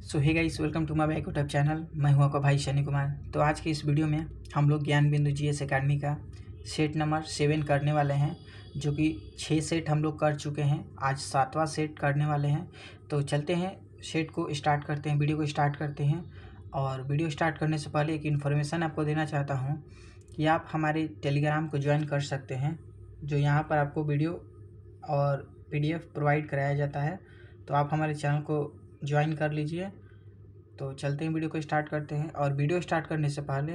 So hey guys, welcome to my YouTube channel. मैं हूं आपका भाई शनि कुमार। तो आज के इस वीडियो में हम लोग ज्ञान बिंदु जीएस एकेडमी का सेट नंबर 7 करने वाले हैं, जो कि 6 सेट हम लोग कर चुके हैं। आज 7वां सेट करने वाले हैं। तो चलते हैं, सेट को स्टार्ट करते हैं, वीडियो को स्टार्ट करते हैं। और वीडियो स्टार्ट करने से पहले एक इन्फॉर्मेशन आपको देना चाहता हूँ कि आप हमारे टेलीग्राम को ज्वाइन कर सकते हैं, जो यहाँ पर आपको वीडियो और PDF प्रोवाइड कराया जाता है। तो आप हमारे चैनल को ज्वाइन कर लीजिए। तो चलते हैं, वीडियो को स्टार्ट करते हैं। और वीडियो स्टार्ट करने से पहले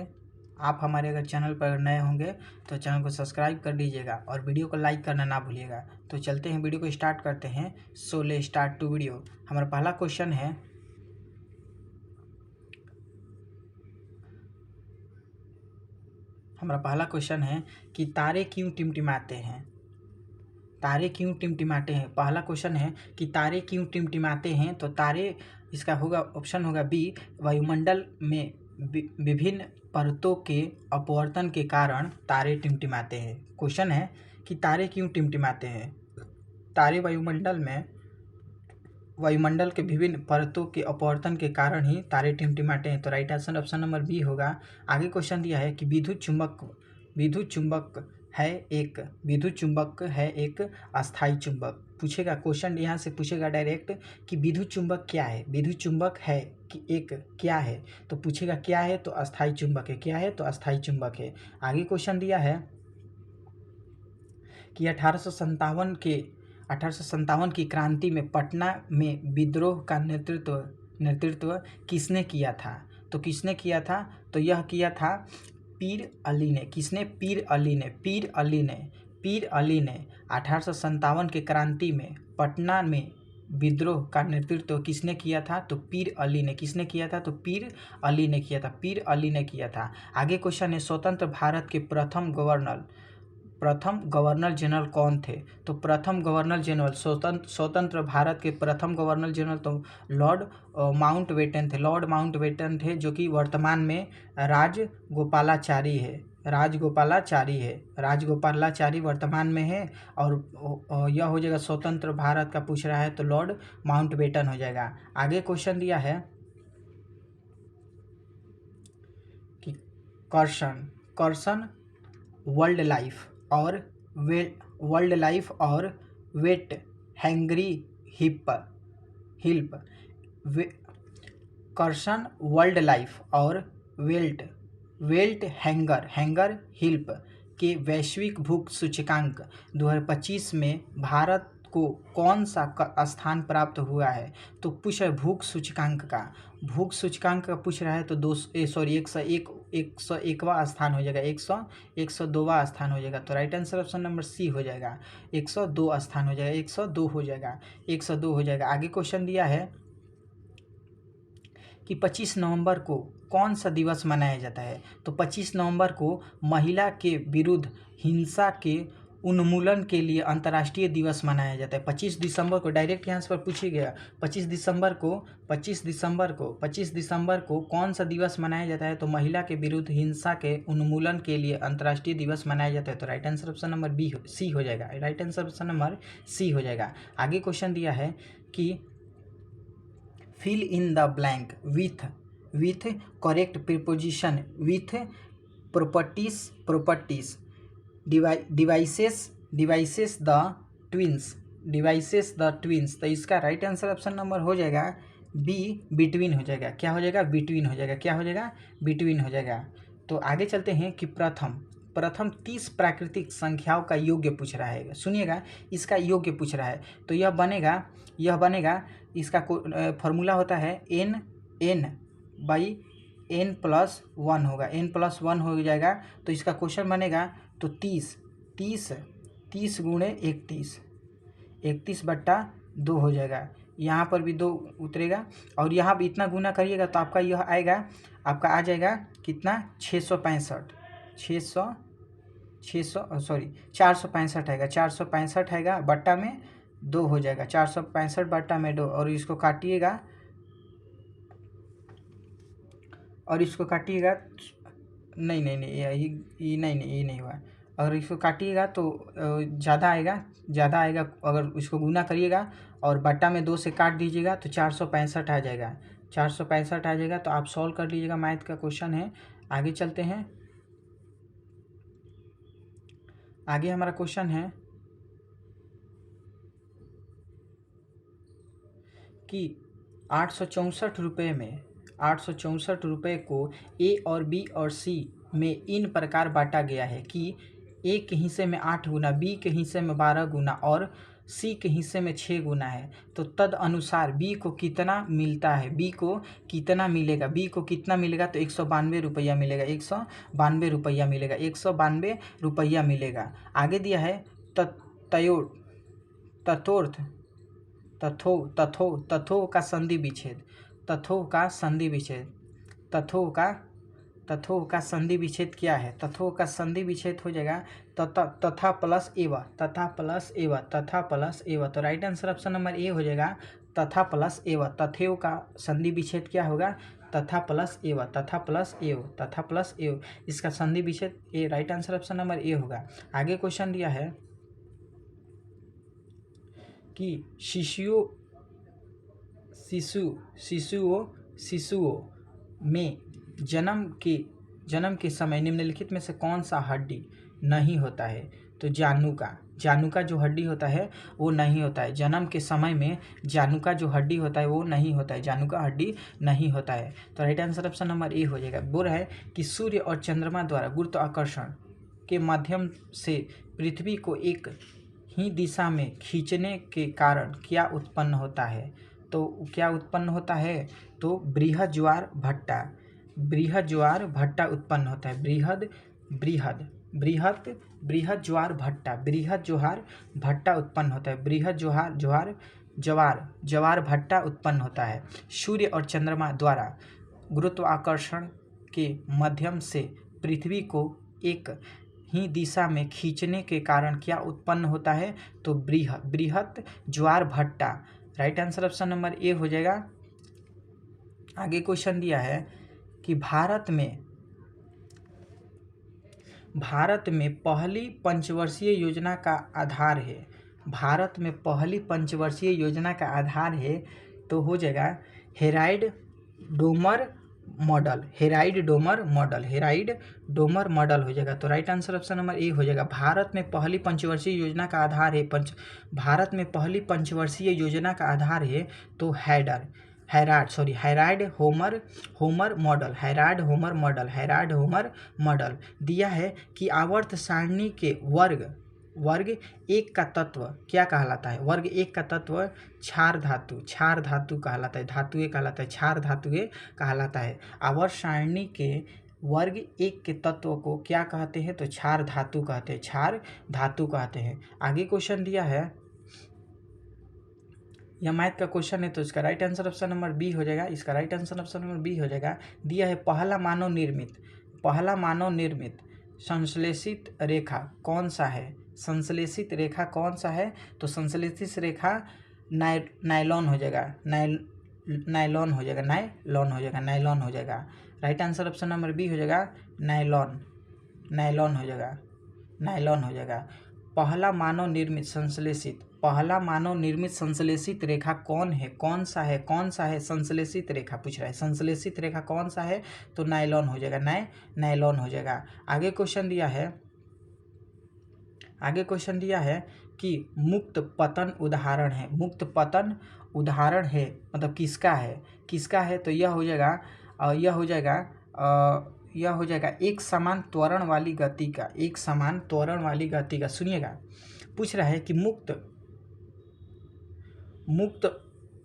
आप हमारे अगर चैनल पर नए होंगे तो चैनल को सब्सक्राइब कर लीजिएगा और वीडियो को लाइक करना ना भूलिएगा। तो चलते हैं, वीडियो को स्टार्ट करते हैं। सो ले स्टार्ट टू वीडियो। हमारा पहला क्वेश्चन है, कि तारे क्यों टिमटिमाते हैं। तारे क्यों टिमटिमाते हैं। पहला क्वेश्चन है कि तारे क्यों टिमटिमाते हैं। तो तारे, इसका होगा ऑप्शन होगा बी, वायुमंडल में विभिन्न परतों के अपवर्तन के कारण तारे टिमटिमाते हैं। क्वेश्चन है कि तारे क्यों टिमटिमाते हैं। तारे वायुमंडल के विभिन्न परतों के अपवर्तन के कारण ही तारे टिमटिमाते हैं। तो right answer option number B होगा। आगे क्वेश्चन दिया है कि विद्युत चुंबक है एक अस्थायी चुंबक। पूछेगा क्वेश्चन, यहाँ से पूछेगा डायरेक्ट कि विद्युत चुंबक क्या है। विद्युत चुंबक है कि एक क्या है, तो पूछेगा क्या है, तो अस्थायी चुंबक है। क्या है, तो अस्थायी चुंबक है। आगे क्वेश्चन दिया है कि 1857 की क्रांति में पटना में विद्रोह का नेतृत्व किसने किया था। तो किसने किया था, तो यह किया था पीर अली ने। किसने, पीर अली ने 1857 के क्रांति में पटना में विद्रोह का नेतृत्व किसने किया था, तो पीर अली ने। किसने किया था, तो पीर अली ने किया था। आगे क्वेश्चन है, स्वतंत्र भारत के प्रथम गवर्नर जनरल कौन थे। तो प्रथम गवर्नर जनरल, स्वतंत्र भारत के प्रथम गवर्नर जनरल तो लॉर्ड माउंटबेटन थे, जो कि वर्तमान में राजगोपालाचारी वर्तमान में है। और यह हो जाएगा, स्वतंत्र भारत का पूछ रहा है तो लॉर्ड माउंटबेटन हो जाएगा। आगे क्वेश्चन दिया है कि कर्सन वर्ल्ड लाइफ और वेट हैंगरी हिप कर्सन वर्ल्ड लाइफ और वेल्ट हैंगर हिल्प के वैश्विक भूख सूचकांक 2025 में भारत को कौन सा स्थान प्राप्त हुआ है। तो पूछ रहा है भूख सूचकांक का पूछ रहा है, तो 101वां स्थान हो जाएगा। 102वां स्थान हो जाएगा। तो right answer option number C हो जाएगा। 102 स्थान हो जाएगा, 102 हो जाएगा। आगे क्वेश्चन दिया है कि 25 नवंबर को कौन सा दिवस मनाया जाता है। तो 25 नवंबर को महिला के विरुद्ध हिंसा के उन्मूलन के लिए अंतर्राष्ट्रीय दिवस मनाया जाता है। 25 दिसंबर को डायरेक्ट यहाँ पर पूछे गया, 25 दिसंबर को कौन सा दिवस मनाया जाता है। तो महिला के विरुद्ध हिंसा के उन्मूलन के लिए अंतर्राष्ट्रीय दिवस मनाया जाता है। तो right answer option number C हो जाएगा। Right answer option number C हो जाएगा। आगे क्वेश्चन दिया है कि fill in the blank with correct preposition with properties devices the twins। तो इसका राइट आंसर ऑप्शन नंबर हो जाएगा बी, बिटवीन हो जाएगा। क्या हो जाएगा, बिटवीन हो जाएगा। तो आगे चलते हैं कि प्रथम 30 प्राकृतिक संख्याओं का योग्य पूछ रहा है। सुनिएगा, इसका योग्य पूछ रहा है। तो यह बनेगा इसका फॉर्मूला होता है n/n+1 होगा। n+1 हो जाएगा। तो इसका क्वेश्चन बनेगा, तो 30 गुणे 31/2 हो जाएगा। यहाँ पर भी 2 उतरेगा और यहाँ भी इतना गुना करिएगा तो आपका यह आएगा, आपका आ जाएगा कितना, 465 आएगा। 465 आएगा, बट्टा में 2 हो जाएगा। 465 बट्टा में 2, और इसको काटिएगा नहीं, ये नहीं हुआ। अगर इसको काटिएगा तो ज़्यादा आएगा। अगर इसको गुना करिएगा और बट्टा में 2 से काट दीजिएगा तो 465 आ जाएगा। 465 आ जाएगा। तो आप सॉल्व कर लीजिएगा, मैथ का क्वेश्चन है। आगे चलते हैं। आगे हमारा क्वेश्चन है कि 864 रुपये में 864 रुपये को ए और बी और सी में इन प्रकार बांटा गया है कि ए के हिस्से में 8 गुना, बी के हिस्से में 12 गुना और सी के हिस्से में 6 गुना है। तो तद अनुसार बी को कितना मिलता है, बी को कितना मिलेगा, बी को कितना मिलेगा? तो 192 रुपया मिलेगा, 192 रुपया मिलेगा, 192 रुपया मिलेगा। आगे दिया है तथोर्थ तथो का संधि विच्छेद, तथो का संधि विच्छेद, तथो का संधि विच्छेद क्या है? तथो का संधि विच्छेद हो जाएगा तथा प्लस एवं, तथा प्लस एवं, तथा प्लस एवं। तो राइट आंसर ऑप्शन नंबर ए हो जाएगा तथा प्लस एवं। तथेव का संधि विच्छेद क्या होगा? तथा प्लस एवं, तथा प्लस एवं, तथा प्लस एवं। इसका संधि विच्छेद A, right answer option number A होगा। आगे क्वेश्चन दिया है कि शिशुओं में जन्म के समय निम्नलिखित में से कौन सा हड्डी नहीं होता है? तो जानु का जो हड्डी होता है वो नहीं होता है। जन्म के समय में जानु का जो हड्डी होता है वो नहीं होता है, जानु का हड्डी नहीं होता है। तो राइट आंसर ऑप्शन नंबर ए हो जाएगा। बोल रहा है कि सूर्य और चंद्रमा द्वारा गुरुत्वाकर्षण के माध्यम से पृथ्वी को एक ही दिशा में खींचने के कारण क्या उत्पन्न होता है? तो क्या उत्पन्न होता है? तो बृहद ज्वार भट्टा उत्पन्न होता है। बृहद ज्वार भट्टा उत्पन्न होता है। बृहद ज्वार भट्टा उत्पन्न होता है। सूर्य और चंद्रमा द्वारा गुरुत्वाकर्षण के माध्यम से पृथ्वी को एक ही दिशा में खींचने के कारण क्या उत्पन्न होता है? तो बृहद ज्वार भट्टा। राइट आंसर ऑप्शन नंबर ए हो जाएगा। आगे क्वेश्चन दिया है कि भारत में पहली पंचवर्षीय योजना का आधार है। भारत में पहली पंचवर्षीय योजना का आधार है तो हो जाएगा हेराइड डोमर मॉडल हो जाएगा। तो राइट आंसर ऑप्शन नंबर ए हो जाएगा। भारत में पहली पंचवर्षीय योजना का आधार है भारत में पहली पंचवर्षीय योजना का आधार है तो हैराड होमर मॉडल दिया है कि आवर्त सारणी के वर्ग एक का तत्व क्या कहलाता है? वर्ग एक का तत्व क्षार धातु कहलाता है। धातुएं कहलाता है, क्षार धातुएं कहलाता है। आवर्त सारणी के वर्ग एक के तत्व को क्या कहते हैं? तो क्षार धातु कहते हैं। आगे क्वेश्चन दिया है, यह मैथ का क्वेश्चन है तो इसका right answer option number B हो जाएगा। इसका right answer option number B हो जाएगा। दिया है पहला मानव निर्मित संश्लेषित रेखा कौन सा है? संश्लेषित रेखा कौन सा है? तो संश्लेषित रेखा नायलॉन हो जाएगा। नायलॉन हो जाएगा। Right answer option number B हो जाएगा नायलॉन हो जाएगा। पहला मानव निर्मित संश्लेषित रेखा कौन सा है? संश्लेषित रेखा पूछ रहा है। संश्लेषित रेखा कौन सा है? तो नायलॉन हो जाएगा। नायलॉन हो जाएगा। आगे क्वेश्चन दिया है कि मुक्त पतन उदाहरण है मतलब किसका है? तो यह हो जाएगा एक समान त्वरण वाली गति का। सुनिएगा, पूछ रहा है कि मुक्त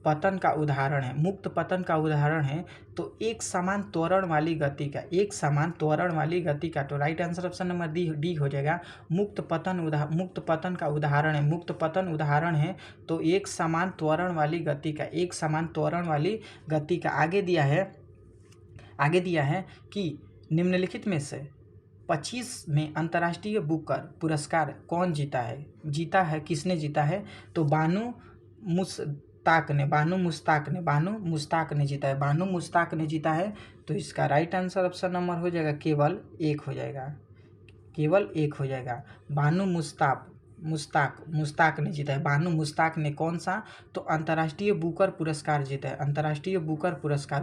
पतन का उदाहरण है तो एक समान त्वरण वाली गति का। तो right answer option number D हो जाएगा। मुक्त पतन का उदाहरण है तो एक समान त्वरण वाली गति का। आगे दिया है कि निम्नलिखित में से 25 में अंतर्राष्ट्रीय बुकर पुरस्कार कौन जीता है? किसने जीता है? तो बानू मुश्ताक ने जीता है। तो इसका राइट आंसर ऑप्शन नंबर हो जाएगा केवल एक हो जाएगा। बानू मुश्ताक ने जीता है। बानू मुश्ताक ने कौन सा? तो अंतर्राष्ट्रीय बुकर पुरस्कार जीता है। अंतर्राष्ट्रीय बुकर पुरस्कार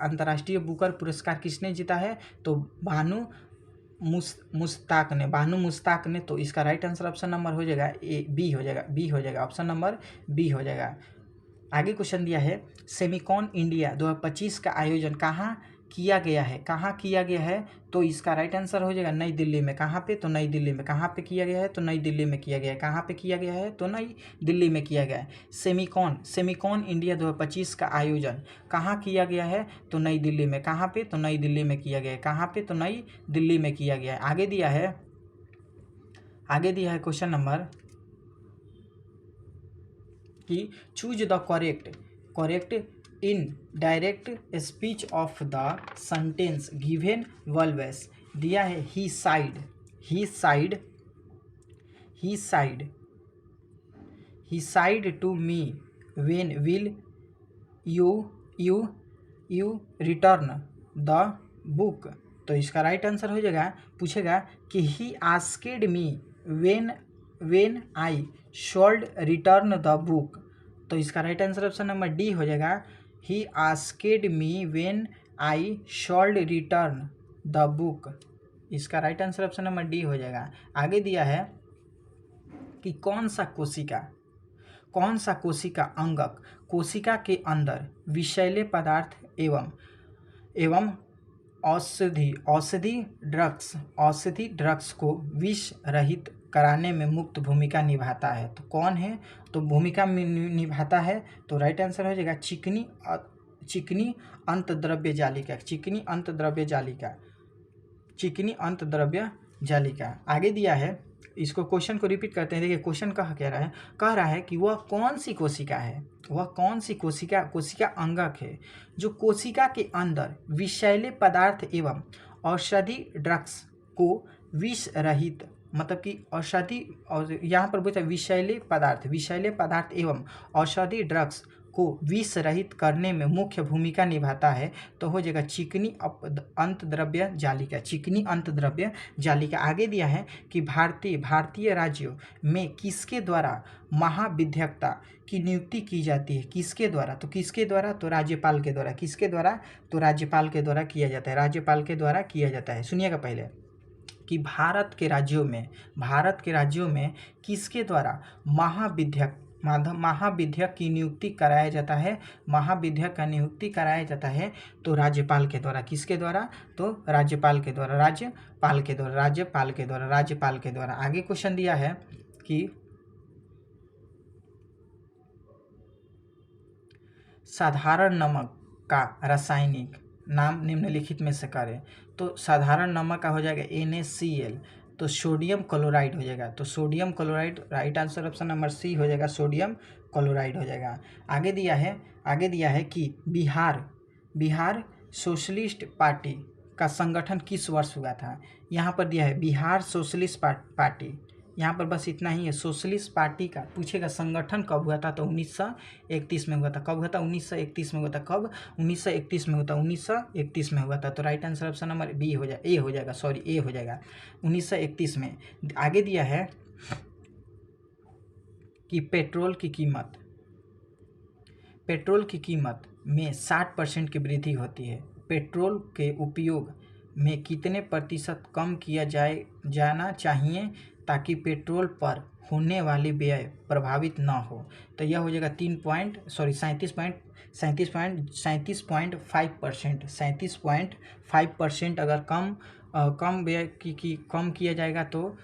अंतर्राष्ट्रीय बुकर पुरस्कार किसने जीता है? तो बानू मुश्ताक ने। तो इसका राइट आंसर ऑप्शन नंबर हो जाएगा बी हो जाएगा ऑप्शन नंबर बी हो जाएगा। आगे क्वेश्चन दिया है, सेमिकॉन इंडिया 2025 का आयोजन कहाँ किया गया है? तो इसका राइट आंसर हो जाएगा नई दिल्ली में। कहाँ पे? तो नई दिल्ली में। कहाँ पे किया गया है? तो नई दिल्ली में किया गया है। कहाँ पे किया गया है? तो नई दिल्ली में किया गया है। सेमिकॉन इंडिया 2025 का आयोजन कहाँ किया गया है? तो नई दिल्ली में। कहाँ पे? तो नई दिल्ली में किया गया है। कहाँ पे? तो नई दिल्ली में किया गया है। आगे दिया है क्वेश्चन नंबर कि choose the correct in direct speech of the sentence given वल्वेस। दिया है he said to me when will you return the book. तो इसका राइट आंसर हो जाएगा, पूछेगा कि he asked me when I should return the book. तो इसका right answer option number D हो जाएगा, he asked me when I should return the book. इसका right answer option number D हो जाएगा। आगे दिया है कि कौन सा कोशिका अंगक कोशिका के अंदर विषैले पदार्थ एवं औषधि ड्रग्स को विष रहित कराने में मुख्य भूमिका निभाता है। तो कौन है? तो भूमिका निभाता है। तो राइट आंसर हो जाएगा चिकनी अंतद्रव्य जालिका। आगे दिया है, इसको क्वेश्चन को रिपीट करते हैं। देखिए क्वेश्चन कह रहा है कि वह कौन सी कोशिका अंगक है जो कोशिका के अंदर विषैले पदार्थ एवं औषधि ड्रग्स को विष रहित, मतलब कि औषधि, और यहाँ पर बोलते हैं विषैले पदार्थ एवं औषधि ड्रग्स को विष रहित करने में मुख्य भूमिका निभाता है। तो हो जाएगा चिकनी अंतद्रव्य जालिका। आगे दिया है कि भारतीय राज्यों में किसके द्वारा महाविद्यकता की नियुक्ति की जाती है? किसके द्वारा? तो राज्यपाल के द्वारा। किसके द्वारा? तो राज्यपाल के द्वारा किया जाता है। सुनिएगा पहले कि भारत के राज्यों में किसके द्वारा महाविद्यक की नियुक्ति कराया जाता है? महाविद्यक का नियुक्ति कराया जाता है तो राज्यपाल के द्वारा। किसके द्वारा? तो राज्यपाल के द्वारा। आगे क्वेश्चन दिया है कि साधारण नमक का रासायनिक नाम निम्नलिखित में से करें। तो साधारण नमक का हो जाएगा NaCl। तो सोडियम क्लोराइड हो जाएगा। तो sodium chloride right answer option number C हो जाएगा, सोडियम क्लोराइड हो जाएगा। आगे दिया है कि बिहार सोशलिस्ट पार्टी का संगठन किस वर्ष हुआ था? यहाँ पर दिया है बिहार सोशलिस्ट पार्टी। यहाँ पर बस इतना ही है। सोशलिस्ट पार्टी का पूछेगा संगठन कब हुआ था? तो 1931 में हुआ था। कब हुआ था? 1931 में हुआ था। कब? 1931 में हुआ था। 1931 में हुआ था। तो राइट आंसर ऑप्शन नंबर ए हो जाएगा 1931 में। आगे दिया है कि पेट्रोल की कीमत में 60% की वृद्धि होती है। पेट्रोल के उपयोग में कितने प्रतिशत कम किया जाना चाहिए ताकि पेट्रोल पर होने वाली व्यय प्रभावित न हो? तो यह हो जाएगा 37.5%। अगर कम व्यय कम किया जाएगा तो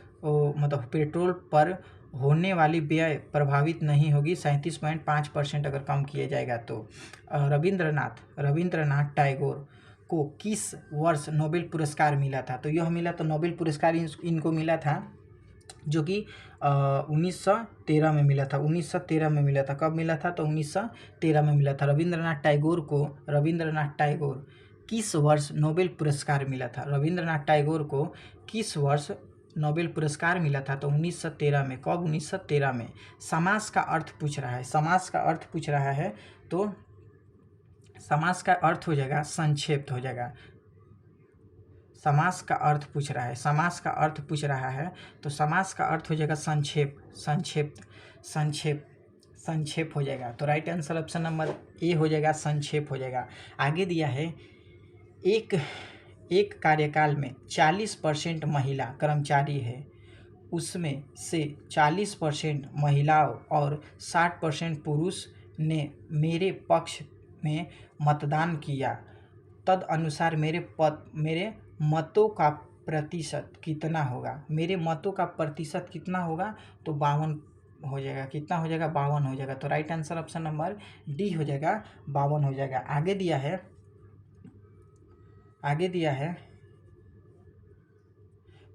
मतलब पेट्रोल पर होने वाली व्यय प्रभावित नहीं होगी। 37.5% अगर कम किया जाएगा तो। रविंद्रनाथ टैगोर को किस वर्ष नोबेल पुरस्कार मिला था? तो यह मिला, तो नोबेल पुरस्कार इनको मिला था जो कि 1913 में मिला था। 1913 में मिला था। कब मिला था? तो 1913 में मिला था। रविंद्रनाथ टैगोर किस वर्ष नोबेल पुरस्कार मिला था? रविंद्रनाथ टैगोर को किस वर्ष नोबेल पुरस्कार मिला था? तो 1913 में। कब? 1913 में। समास का अर्थ पूछ रहा है। तो समास का अर्थ हो जाएगा संक्षेप्त हो जाएगा। समास का अर्थ पूछ रहा है, समास का अर्थ पूछ रहा है, तो समास का अर्थ हो जाएगा संक्षेप, संक्षिप्त, संक्षेप, संक्षेप हो जाएगा। तो राइट आंसर ऑप्शन नंबर ए हो जाएगा, संक्षेप हो जाएगा। आगे दिया है एक कार्यकाल में 40% महिला कर्मचारी है, उसमें से 40% महिलाओं और 60% पुरुष ने मेरे पक्ष में मतदान किया, तद अनुसार मेरे मतों का प्रतिशत कितना होगा? मेरे मतों का प्रतिशत कितना होगा? तो 52 हो जाएगा। कितना हो जाएगा? 52 हो जाएगा। तो right answer option number D हो जाएगा, 52 हो जाएगा। आगे दिया है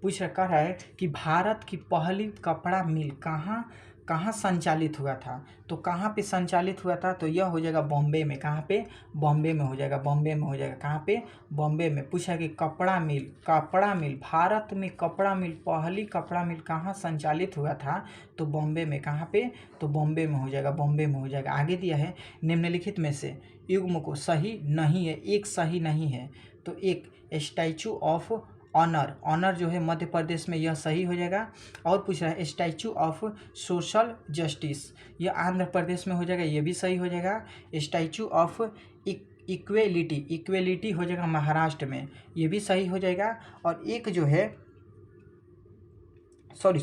पूछ रखा है कि भारत की पहली कपड़ा मिल कहाँ संचालित हुआ था? तो कहाँ पे संचालित हुआ था? तो यह हो जाएगा बॉम्बे में। कहाँ पे? बॉम्बे में हो जाएगा, बॉम्बे में हो जाएगा। कहाँ पे? बॉम्बे में। पूछा कि कपड़ा मिल भारत में कपड़ा मिल, पहली कपड़ा मिल कहाँ संचालित हुआ था? तो बॉम्बे में। कहाँ पे? तो बॉम्बे में हो जाएगा, बॉम्बे में हो जाएगा। आगे दिया है निम्नलिखित में से युग्म को सही नहीं है, एक सही नहीं है। तो एक स्टैचू ऑफ ऑनर जो है मध्य प्रदेश में, यह सही हो जाएगा। और पूछ रहा है स्टैचू ऑफ सोशल जस्टिस, यह आंध्र प्रदेश में हो जाएगा, यह भी सही हो जाएगा। स्टैचू ऑफ इक्वेलिटी हो जाएगा महाराष्ट्र में, ये भी सही हो जाएगा। और एक जो है सॉरी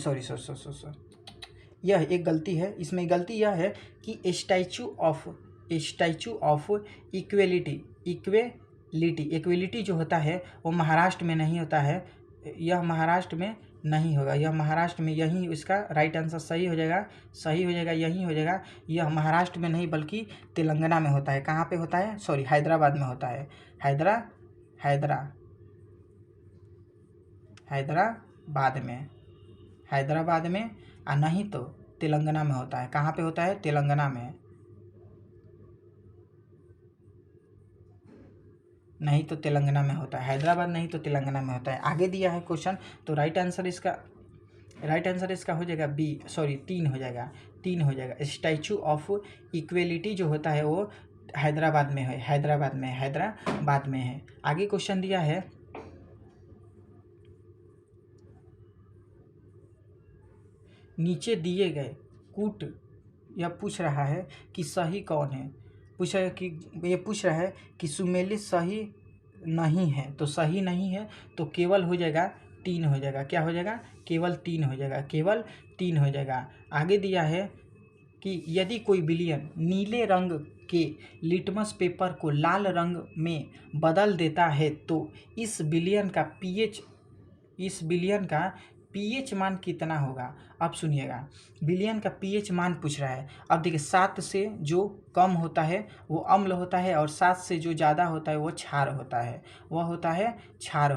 यह एक गलती है, इसमें गलती यह है कि स्टैचू ऑफ इक्वेलिटी जो होता है वो महाराष्ट्र में नहीं होता है, यह महाराष्ट्र में नहीं होगा, यह महाराष्ट्र में, यही इसका राइट आंसर सही हो जाएगा, यही हो जाएगा। यह महाराष्ट्र में नहीं बल्कि तेलंगाना में होता है। कहाँ पे होता है? सॉरी, हैदराबाद में होता है। हैदराबाद में और नहीं तो तेलंगाना में होता है। कहाँ पे होता है? तेलंगाना में, नहीं तो तेलंगाना में होता है। हैदराबाद नहीं तो तेलंगाना में होता है। आगे दिया है क्वेश्चन, तो राइट आंसर इसका हो जाएगा बी, सॉरी 3 हो जाएगा, 3 हो जाएगा। स्टैचू ऑफ इक्वेलिटी जो होता है वो हैदराबाद में है, हैदराबाद में है। आगे क्वेश्चन दिया है नीचे दिए गए कूट, यह पूछ रहा है कि सही कौन है? पूछ रहा है कि सुमेलित सही नहीं है, तो सही नहीं है तो केवल हो जाएगा 3 हो जाएगा। क्या हो जाएगा? केवल 3 हो जाएगा, केवल 3 हो जाएगा। आगे दिया है कि यदि कोई विलियन नीले रंग के लिटमस पेपर को लाल रंग में बदल देता है तो इस विलियन का पीएच मान कितना होगा? अब सुनिएगा, विलियन का पीएच मान पूछ रहा है। अब देखिए 7 से जो कम होता है वो अम्ल होता है, और 7 से जो ज़्यादा होता है वो क्षार होता है, वो क्षार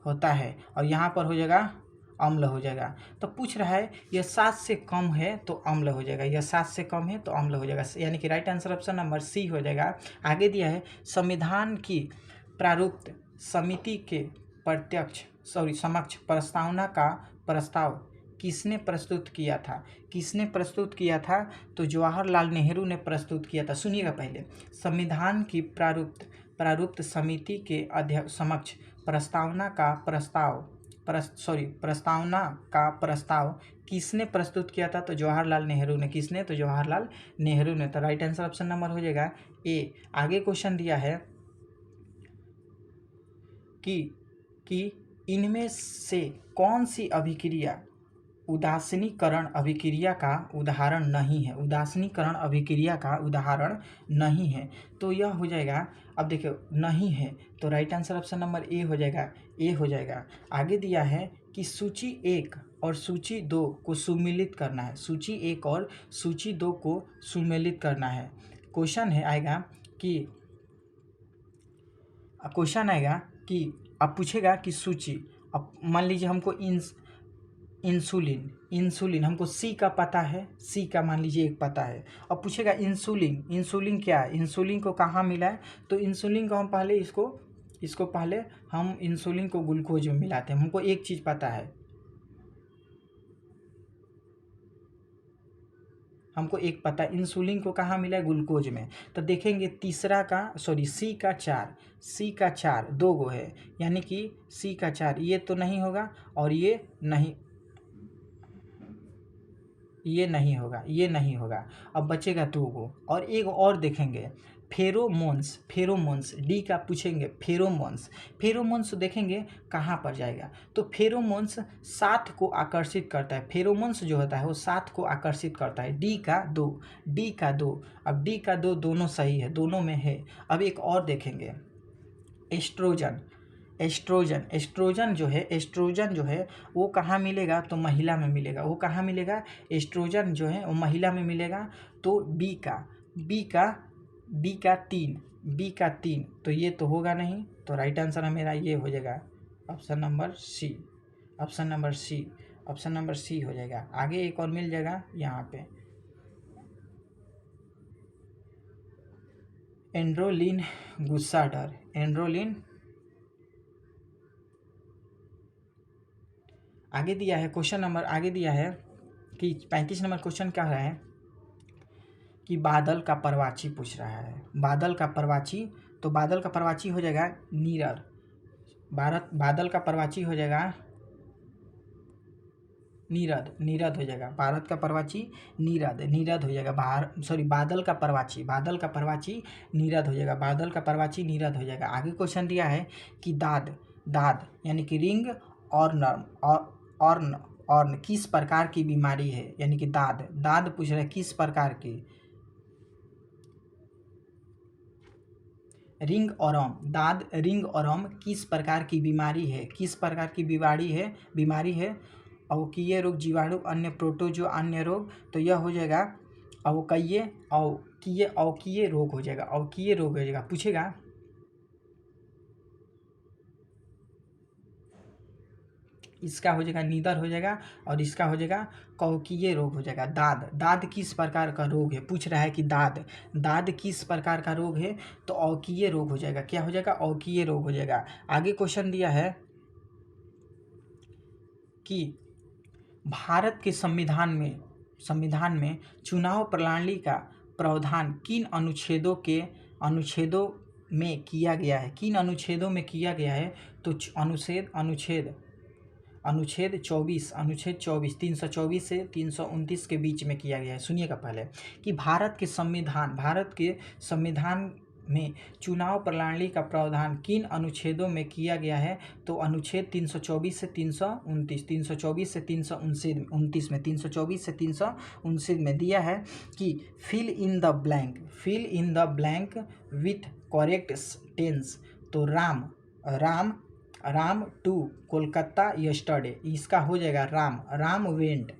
होता है। और यहाँ पर हो जाएगा अम्ल हो जाएगा। तो पूछ रहा है यह 7 से कम है तो अम्ल हो जाएगा, यह 7 से कम है तो अम्ल हो जाएगा, यानी कि right answer option number C हो जाएगा। आगे दिया है संविधान की प्रारूप समिति के समक्ष प्रस्तावना का प्रस्ताव किसने प्रस्तुत किया था? तो जवाहरलाल नेहरू ने प्रस्तुत किया था। सुनिएगा पहले, संविधान की प्रारूप समिति के समक्ष प्रस्तावना का प्रस्ताव किसने प्रस्तुत किया था? तो जवाहरलाल नेहरू ने। किसने? तो जवाहरलाल नेहरू ने। तो राइट आंसर ऑप्शन नंबर हो जाएगा ए। आगे क्वेश्चन दिया है कि इनमें से कौन सी अभिक्रिया उदासीनीकरण अभिक्रिया का उदाहरण नहीं है? तो यह हो जाएगा, अब देखिए नहीं है तो राइट आंसर ऑप्शन नंबर ए हो जाएगा। आगे दिया है कि सूची 1 और सूची 2 को सुमेलित करना है, सूची 1 और सूची 2 को सुमेलित करना है। क्वेश्चन आएगा कि अब पूछेगा कि सूची, अब मान लीजिए हमको इंसुलिन हमको सी का पता है, सी का मान लीजिए एक पता है। अब पूछेगा इंसुलिन क्या है, इंसुलिन को कहाँ मिला है? तो इंसुलिन को हम पहले इसको पहले हम इंसुलिन को ग्लूकोज में मिलाते हैं। हमको एक चीज़ पता है, हमको एक पता है इंसुलिन को कहाँ मिला है, ग्लूकोज में। तो देखेंगे तीसरा का सॉरी सी का 4 दो गो है, यानी कि सी का 4 ये तो नहीं होगा और ये नहीं होगा। अब बचेगा 2 गो और एक और देखेंगे फेरोमोन्स डी का पूछेंगे। फेरोमोन्स देखेंगे कहाँ पर जाएगा, तो फेरोमोन्स साथ को आकर्षित करता है। फेरोमोन्स जो होता है वो साथ को आकर्षित करता है। डी का 2। अब डी का 2 दोनों सही है, दोनों में है। अब एक और देखेंगे एस्ट्रोजन जो है वो कहाँ मिलेगा, तो महिला में मिलेगा। वो कहाँ मिलेगा, एस्ट्रोजन जो है वो महिला में मिलेगा। तो बी का 3 तो ये तो होगा नहीं, तो राइट आंसर मेरा ये हो जाएगा ऑप्शन नंबर सी हो जाएगा। आगे एक और मिल जाएगा यहाँ पे एंड्रोलिन गुस्सा डर। आगे दिया है क्वेश्चन नंबर, आगे दिया है कि 35 नंबर क्वेश्चन क्या है कि बादल का परवाची पूछ रहा है। बादल का परवाची, तो बादल का परवाची हो जाएगा नीरद। बादल का परवाची हो जाएगा नीरद हो जाएगा। भारत का परवाची नीरद हो जाएगा। बादल का परवाची नीरद हो जाएगा। बादल का परवाची नीरद हो जाएगा। आगे क्वेश्चन दिया है कि दाद यानी कि रिंग और किस प्रकार की बीमारी है, यानी कि दाद पूछ रहा है किस प्रकार की। रिंग ऑरम किस प्रकार की बीमारी है, अवकीय रोग, जीवाणु, अन्य प्रोटोजो, अन्य रोग। तो यह हो जाएगा अवकीय रोग हो जाएगा। पूछेगा इसका हो जाएगा नीदर हो जाएगा और इसका हो जाएगा कवकीय रोग हो जाएगा। दाद किस प्रकार का रोग है, पूछ रहा है कि दाद किस प्रकार का रोग है, तो अवकीय रोग हो जाएगा। क्या हो जाएगा, अवकीय रोग हो जाएगा। आगे क्वेश्चन दिया है कि भारत के संविधान में चुनाव प्रणाली का प्रावधान किन अनुच्छेदों में किया गया है, तो अनुच्छेद 24 324 से 329 के बीच में किया गया है। सुनिएगा पहले कि भारत के संविधान में चुनाव प्रणाली का प्रावधान किन अनुच्छेदों में किया गया है, तो अनुच्छेद 324 से 329 में 324 से 329 में दिया है कि fill in the blank with correct tense. तो राम टू कोलकाता यस्टरडे, इसका हो जाएगा Ram went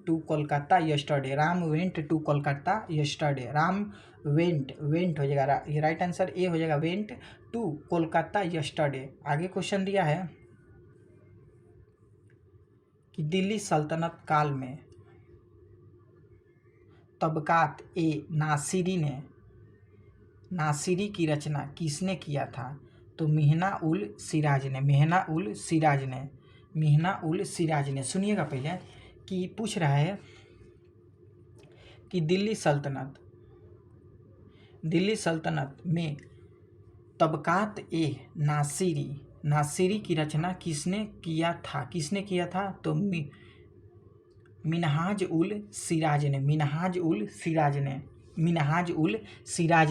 to Kolkata yesterday. Ram went हो जाएगा, ये राइट आंसर ए हो जाएगा, वेंट टू कोलकाता यस्टरडे। आगे क्वेश्चन दिया है कि दिल्ली सल्तनत काल में तबकात ए नासिरी की रचना किसने किया था, तो मिहना उल सिराज ने। सुनिएगा पहले कि पूछ रहा है कि दिल्ली सल्तनत में तबकात ए नासिरी की रचना किसने किया था, तो मिनहाज उल सिराज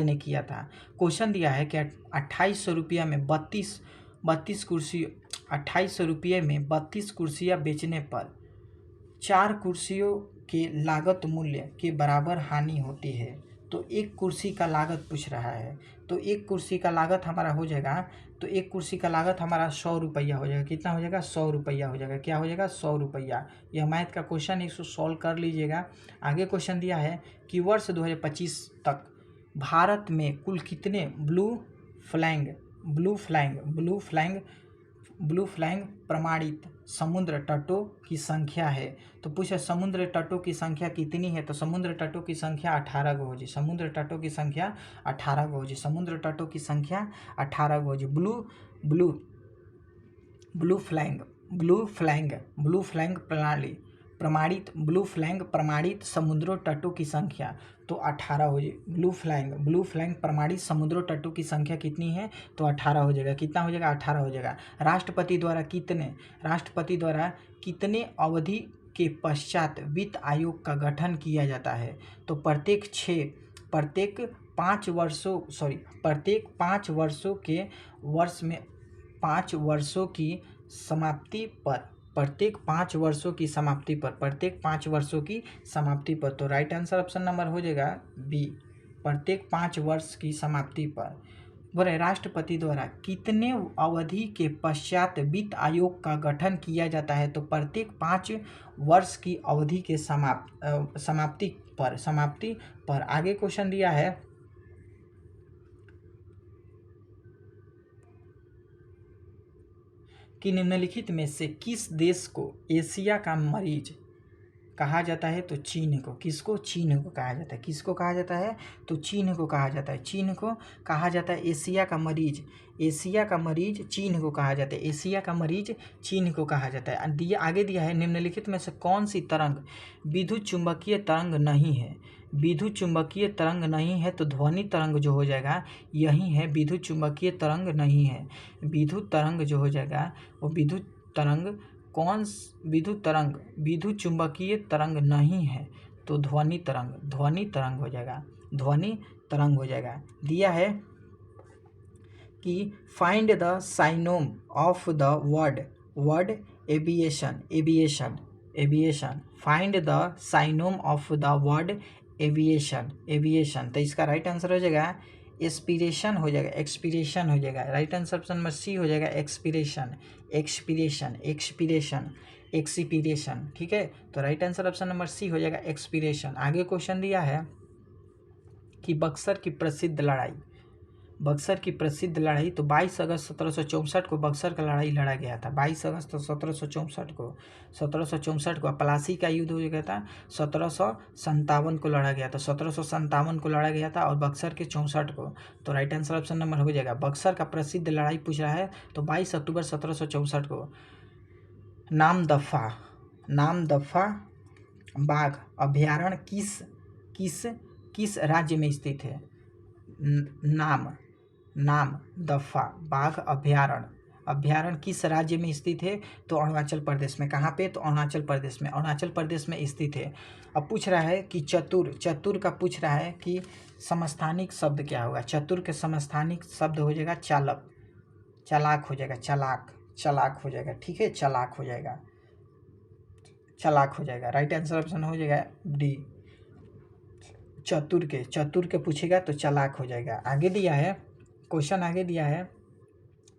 ने किया था। क्वेश्चन दिया है कि 2800 रुपया में 32 कुर्सियाँ बेचने पर 4 कुर्सियों के लागत मूल्य के बराबर हानि होती है, तो एक कुर्सी का लागत पूछ रहा है। तो एक कुर्सी का लागत हमारा हो जाएगा, तो एक कुर्सी का लागत हमारा 100 रुपया हो जाएगा। कितना हो जाएगा, 100 रुपया हो जाएगा। क्या हो जाएगा, 100 रुपया। यह मैथ का क्वेश्चन इसको सॉल्व कर लीजिएगा। आगे क्वेश्चन दिया है कि वर्ष 2025 तक भारत में कुल कितने ब्लू फ्लैग प्रमाणित समुद्र तटों की संख्या है, तो पूछे समुद्र तटों की संख्या कितनी है, तो समुद्र तटों की संख्या 18 गो हो जी। समुद्र तटों की संख्या 18 गो हो जी। ब्लू फ्लैग प्रणाली प्रमाणित ब्लू फ्लैग प्रमाणित समुद्र तटों की संख्या, तो 18 हो जाए। ब्लू फ्लैग प्रमाणित समुद्र तटों की संख्या कितनी है, तो 18 हो जाएगा। कितना हो जाएगा, 18 हो जाएगा। राष्ट्रपति द्वारा कितने अवधि के पश्चात वित्त आयोग का गठन किया जाता है, तो प्रत्येक 5 वर्षों के वर्ष में 5 वर्षों की समाप्ति पर, प्रत्येक 5 वर्षों की समाप्ति पर, तो राइट आंसर ऑप्शन नंबर हो जाएगा बी, प्रत्येक 5 वर्ष की समाप्ति पर। बोले राष्ट्रपति द्वारा कितने अवधि के पश्चात वित्त आयोग का गठन किया जाता है, तो प्रत्येक 5 वर्ष की अवधि के समाप्ति पर। आगे क्वेश्चन दिया है कि निम्नलिखित में से किस देश को एशिया का मरीज कहा जाता है, तो चीन को। चीन को कहा जाता है। किसको कहा जाता है, तो चीन को कहा जाता है। चीन को कहा जाता है एशिया का मरीज चीन को कहा जाता है। एशिया का मरीज चीन को कहा जाता है। आगे दिया है निम्नलिखित में से कौन सी तरंग विद्युत चुंबकीय तरंग नहीं है। विद्युत चुंबकीय तरंग नहीं है, तो ध्वनि तरंग जो हो जाएगा यही है। विद्युत चुंबकीय तरंग नहीं है। विद्युत तरंग जो हो जाएगा वो विद्युत चुंबकीय तरंग नहीं है, तो ध्वनि तरंग हो जाएगा। दिया है कि find the synonym of the word aviation. Find the synonym of the word aviation, तो इसका राइट आंसर हो जाएगा एक्सपीरेशन हो जाएगा। Right answer option number C हो जाएगा एक्सपीरेशन। ठीक है, तो right answer option number C हो जाएगा एक्सपीरेशन। आगे क्वेश्चन दिया है कि बक्सर की प्रसिद्ध लड़ाई, तो 22 अगस्त 1764 को बक्सर का लड़ाई लड़ा गया था। 22 अगस्त 1764 को पलासी का युद्ध हो गया था। 1757 को लड़ा गया था। 1757 को लड़ा गया था और बक्सर के 64 को, तो राइट आंसर ऑप्शन नंबर हो जाएगा। बक्सर का प्रसिद्ध लड़ाई पूछ रहा है, तो 22 अक्टूबर 1764 को। नामदफा बाघ अभयारण्य किस राज्य में स्थित है। नामदफा बाघ अभयारण्य किस राज्य में स्थित है, तो अरुणाचल प्रदेश में। कहाँ पे, तो अरुणाचल प्रदेश में स्थित है। अब पूछ रहा है कि चतुर का पूछ रहा है कि समस्थानिक शब्द क्या होगा। चतुर के समस्थानिक शब्द हो जाएगा चालाक हो जाएगा। ठीक है, चालाक हो जाएगा। राइट आंसर ऑप्शन हो जाएगा डी, चतुर के पूछेगा तो चालाक हो जाएगा। आगे दिया है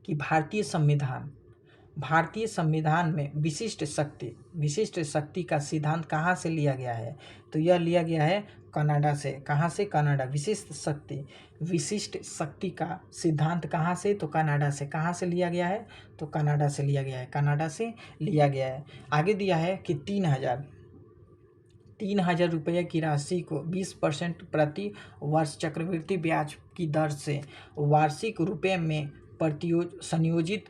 कि भारतीय संविधान में विशिष्ट शक्ति का सिद्धांत कहाँ से लिया गया है, तो यह लिया गया है कनाडा से। कहाँ से, कनाडा। विशिष्ट शक्ति का सिद्धांत कहाँ से, तो कनाडा से। कहाँ से लिया गया है, तो कनाडा से लिया गया है। आगे दिया है कि 3,000 रुपये की राशि को 20% प्रति वर्ष चक्रवृद्धि ब्याज की दर से वार्षिक रुपये में संयोजित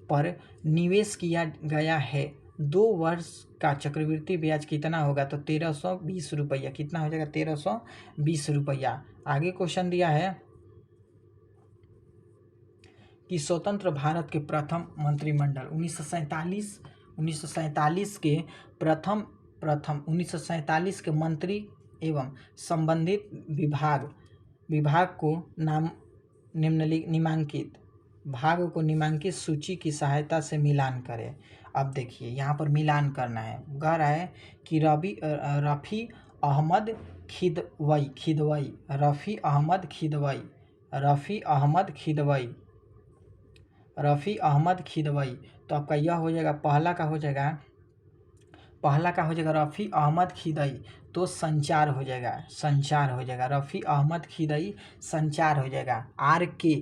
पर निवेश किया गया है। 2 वर्ष का चक्रवृद्धि ब्याज कितना होगा, तो 1320 रुपया। कितना हो जाएगा, 1320 रुपया। आगे क्वेश्चन दिया है कि स्वतंत्र भारत के प्रथम मंत्रिमंडल 1947 के मंत्री एवं संबंधित विभाग को निम्नलिखित सूची की सहायता से मिलान करें। अब देखिए यहाँ पर मिलान करना है। कह रहा है कि रफ़ी अहमद खिदवई, तो आपका यह हो जाएगा पहला का हो जाएगा रफ़ी अहमद खिदई, तो संचार हो जाएगा। रफ़ी अहमद खिदई संचार हो जाएगा। आर के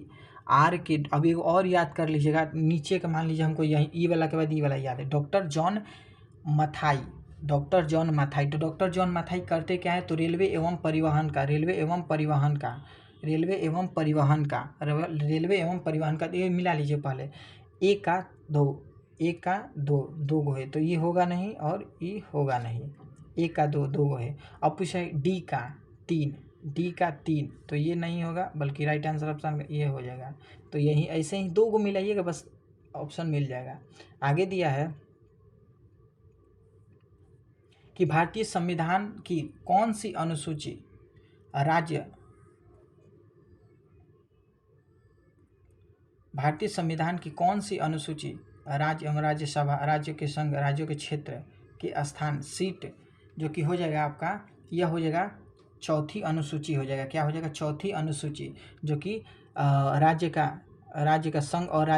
अब एक और याद कर लीजिएगा, नीचे का मान लीजिए हमको यही ई वाला के बाद ई वाला याद है। Doctor John Mathai. तो डॉक्टर जॉन मथाई करते क्या है, तो रेलवे एवं परिवहन का ये मिला लीजिए पहले। एक का दो, दो गो है तो ये होगा नहीं और ये होगा नहीं, एक का दो, दो गो है। अब पूछा है डी का तीन, डी का तीन तो ये नहीं होगा, बल्कि राइट आंसर ऑप्शन ये हो जाएगा। तो यही ऐसे ही दो गो मिलाइएगा बस ऑप्शन मिल जाएगा। आगे दिया है कि भारतीय संविधान की कौन सी अनुसूची भारतीय संविधान की कौन सी अनुसूची राज्य एवं राज्यसभा, राज्यों के संघ, राज्यों के क्षेत्र के स्थान, सीट जो कि हो जाएगा आपका, यह हो जाएगा चौथी अनुसूची हो जाएगा। क्या हो जाएगा? चौथी अनुसूची, जो कि राज्य का संघ और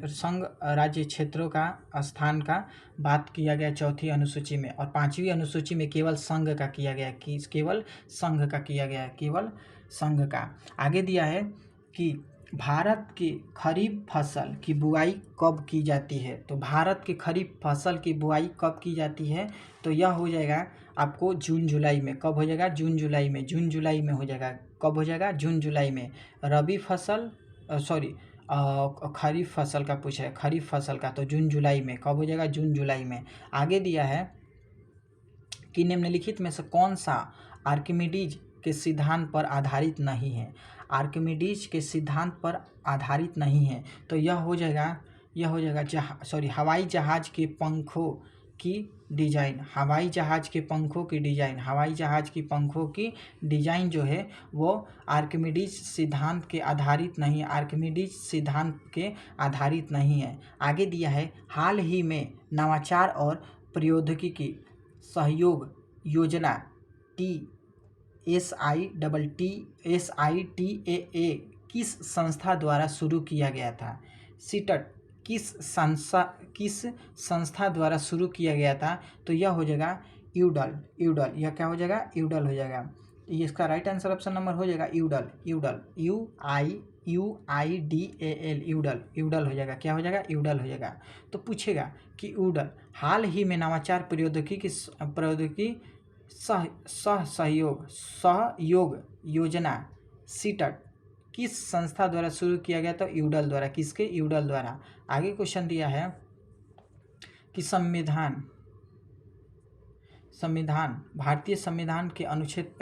संघ राज्य क्षेत्रों का स्थान का बात किया गया चौथी अनुसूची में, और पांचवी अनुसूची में केवल संघ का किया गया, कि केवल संघ का किया गया, केवल संघ का। आगे दिया है कि भारत की खरीफ फसल की बुआई कब की जाती है? तो भारत की खरीफ फसल की बुआई कब की जाती है? तो यह हो जाएगा आपको जून जुलाई में। कब हो जाएगा? जून जुलाई में, जून जुलाई में हो जाएगा। कब हो जाएगा? जून जुलाई में। रबी फसल खरीफ फसल का पूछा है, खरीफ फसल का, तो जून जुलाई में। कब हो जाएगा? जून जुलाई में। आगे दिया है कि निम्नलिखित में से कौन सा आर्किमिडीज के सिद्धांत पर आधारित नहीं है? आर्किमिडीज के सिद्धांत पर आधारित नहीं है तो यह हो जाएगा हवाई जहाज के पंखों की डिजाइन, हवाई जहाज के पंखों की डिजाइन, हवाई जहाज की पंखों की डिजाइन जो है वो आर्किमिडीज सिद्धांत के आधारित नहीं है, आर्किमिडीज सिद्धांत के आधारित नहीं है। आगे दिया है हाल ही में नवाचार और प्रौद्योगिकी सहयोग योजना SITAA किस संस्था द्वारा शुरू किया गया था? सीटट किस संस्था द्वारा शुरू किया गया था? तो यह हो जाएगा यूडल, यह क्या हो जाएगा? यूडल हो जाएगा। ये इसका राइट आंसर ऑप्शन नंबर हो जाएगा यूडल, UIDAL, यूडल हो जाएगा। क्या हो जाएगा? यूडल हो जाएगा। तो पूछेगा कि यूडल हाल ही में नवाचार प्रौद्योगिकी सहयोग योजना सीटट किस संस्था द्वारा शुरू किया गया? तो यूडल द्वारा। किसके? यूडल द्वारा। आगे क्वेश्चन दिया है कि भारतीय संविधान के अनुच्छेद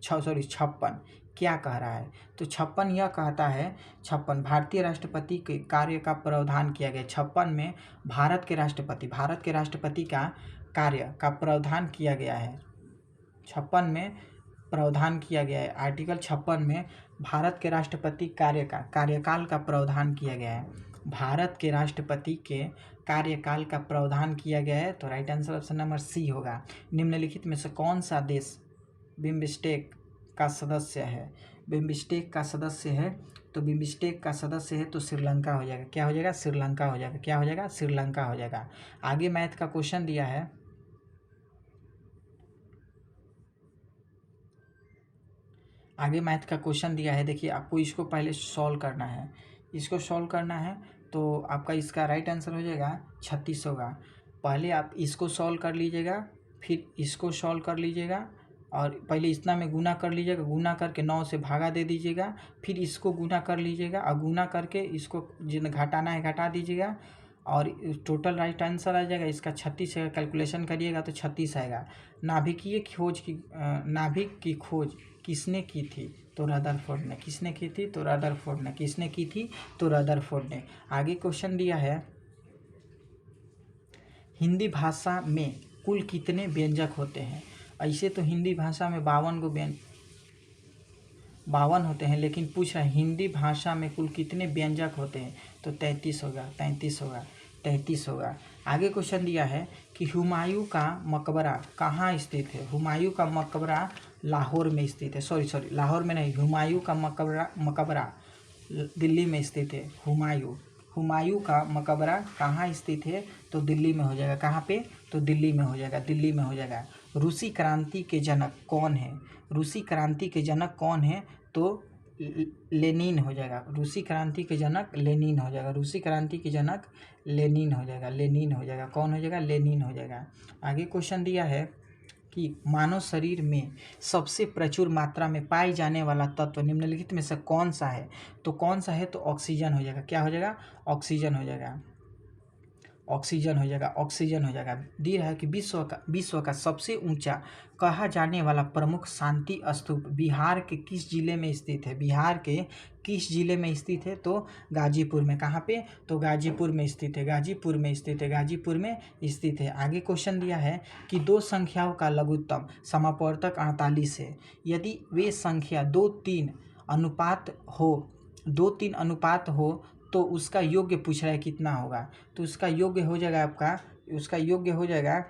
56 क्या कह रहा है? तो 56 यह कहता है, 56 भारतीय राष्ट्रपति के कार्य का प्रावधान किया गया। 56 में भारत के राष्ट्रपति का कार्य का प्रावधान किया गया है। 56 में प्रावधान किया गया है। आर्टिकल 56 में भारत के राष्ट्रपति कार्यकाल का प्रावधान किया गया है। भारत के राष्ट्रपति के कार्यकाल का प्रावधान किया गया है। तो right answer option number C होगा। निम्नलिखित में से कौन सा देश बिम्स्टेक का सदस्य है? बिम्स्टेक का सदस्य है, तो बिम्स्टेक का सदस्य है तो श्रीलंका हो जाएगा। क्या हो जाएगा? श्रीलंका हो जाएगा। क्या हो जाएगा? श्रीलंका हो जाएगा। आगे मैथ का क्वेश्चन दिया है, देखिए आपको इसको पहले सॉल्व करना है। तो आपका इसका राइट आंसर हो जाएगा 36 होगा। पहले आप इसको सॉल्व कर लीजिएगा, फिर इसको सॉल्व कर लीजिएगा, और पहले इतना में गुना कर लीजिएगा, गुना करके 9 से भागा दे दीजिएगा, फिर इसको गुना कर लीजिएगा, और गुना करके इसको जितना घटाना है घटा दीजिएगा, और टोटल राइट आंसर आ जाएगा इसका 36 है। कैलकुलेशन करिएगा तो 36 आएगा। नाभिक की खोज किसने की थी? तो रदरफोर्ड ने। किसने की थी? तो रदरफोर्ड ने। किसने की थी? तो रदरफोर्ड ने। आगे क्वेश्चन दिया है हिंदी भाषा में कुल कितने व्यंजक होते हैं? ऐसे तो हिंदी भाषा में 52 होते हैं, लेकिन पूछ रहा है हिंदी भाषा में कुल कितने व्यंजक होते हैं? तो 33 होगा। आगे क्वेश्चन दिया है कि हुमायूं का मकबरा कहाँ स्थित है? हुमायूं का मकबरा लाहौर में स्थित है। सॉरी, लाहौर में नहीं, हुमायूं का मकबरा दिल्ली में स्थित है। हुमायूं का मकबरा कहाँ स्थित है? तो दिल्ली में हो जाएगा। कहाँ पे? तो दिल्ली में हो जाएगा। रूसी क्रांति के जनक कौन है? तो लेनिन हो जाएगा। रूसी क्रांति के जनक लेनिन हो जाएगा। लेनिन हो जाएगा। कौन हो जाएगा? लेनिन हो जाएगा। आगे क्वेश्चन दिया है कि मानव शरीर में सबसे प्रचुर मात्रा में पाए जाने वाला तत्व निम्नलिखित में से कौन सा है? तो ऑक्सीजन हो जाएगा। क्या हो जाएगा? ऑक्सीजन हो जाएगा। ऑक्सीजन हो जाएगा, ऑक्सीजन हो जाएगा। दी रहा है कि विश्व का सबसे ऊंचा कहा जाने वाला प्रमुख शांति स्तूप बिहार के किस जिले में स्थित है? बिहार के किस जिले में स्थित है? तो गाजीपुर में। कहाँ पे? तो गाजीपुर में स्थित है, गाजीपुर में स्थित है, गाजीपुर में स्थित है। आगे क्वेश्चन दिया है कि दो संख्याओं का लघुत्तम समापवर्तक 48 है। यदि वे संख्या 2-3 अनुपात हो तो उसका योग्य पूछ रहा है कितना होगा? तो उसका योग्य हो जाएगा आपका, उसका योग्य हो जाएगा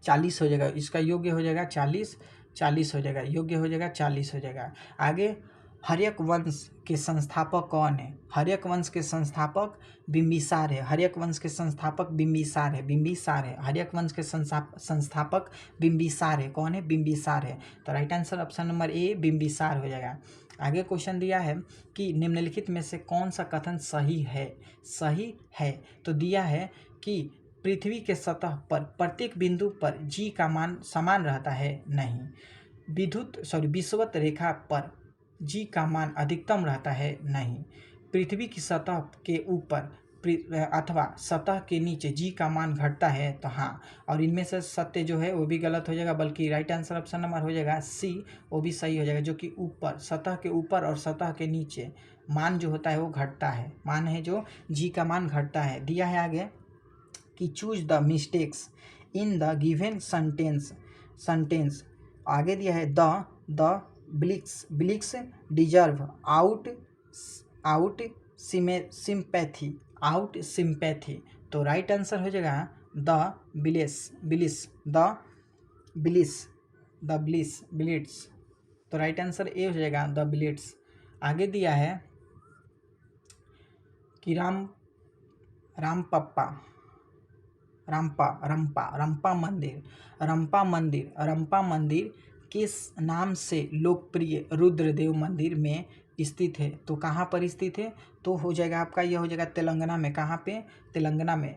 40 हो जाएगा। इसका योग्य हो जाएगा 40 हो जाएगा, योग्य हो जाएगा 40 हो जाएगा। आगे, हर्यक वंश के संस्थापक कौन है? हर्यक वंश के संस्थापक बिंबिसार है। हर्यक वंश के संस्थापक बिंबिसार है, बिंबिसार है। हर्यक वंश के संस्थापक बिंबिसार है। कौन है? बिंबिसार है। तो राइट आंसर ऑप्शन नंबर ए बिंबिसार हो जाएगा। आगे क्वेश्चन दिया है कि निम्नलिखित में से कौन सा कथन सही है? सही है तो दिया है कि पृथ्वी के सतह पर प्रत्येक बिंदु पर जी का मान समान रहता है, नहीं। विषुवत रेखा पर जी का मान अधिकतम रहता है, नहीं। पृथ्वी की सतह के ऊपर अथवा सतह के नीचे जी का मान घटता है, तो हाँ। और इनमें से सत्य जो है वो भी गलत हो जाएगा, बल्कि राइट आंसर ऑप्शन नंबर हो जाएगा सी, वो भी सही हो जाएगा। जो कि ऊपर, सतह के ऊपर और सतह के नीचे मान जो होता है वो घटता है, मान है जो जी का मान घटता है। दिया है आगे कि choose the mistakes in the given sentence. आगे दिया है द ब्लिक्स डिजर्व आउट सिंपैथी। तो राइट आंसर हो जाएगा द ब्लिट्स। तो राइट आंसर ए हो जाएगा द ब्लिट्स। आगे दिया है कि रंपा मंदिर किस नाम से लोकप्रिय रुद्रदेव मंदिर में स्थित है? तो कहाँ पर स्थित है? तो हो जाएगा आपका, यह हो जाएगा तेलंगाना में। कहाँ पे? तेलंगाना में।